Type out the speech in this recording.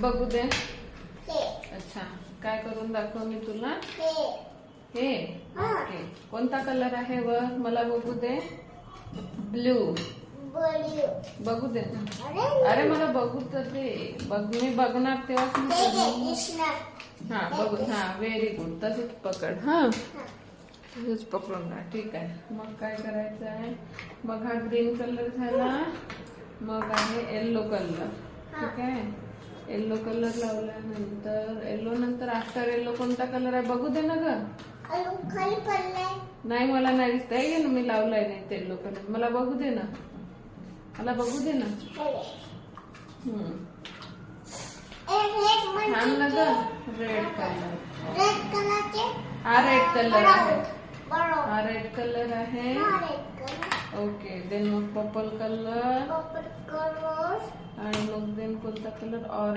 बघू दे. अच्छा, काय करून दाखव मी तुला. हे ओके. कोणता कलर आहे वर मला बघू दे. ब्ल्यू. बघू दे ना. अरे मला बघू तर दे. मी बघणार तेव्हाच. हा बघू. हा व्हेरी गुड. तसंच पकड. हा तसंच पकडून राहा. ठीक आहे. मग काय करायचं आहे. मग हा ग्रीन कलर झाला. मग आहे येल्लो कलर. ठीक आहे. येल्लो कलर लावल्यानंतर येल्लो नंतर आफ्टर येल्लो कोणता कलर आहे बघू दे ना ग. खाली पडलाय. नाही मला नाही दिसत आहे ना. मी लावलाय नाही येल्लो कलर. मला बघू दे ना. मला बघू दे ना. छान ना ग. Red colour. हा रेड कलर आहे. हा रेड कलर आहे. ओके. देन मग पर्पल कलर. आणि मग देन कोणता कलर. ऑरेंज.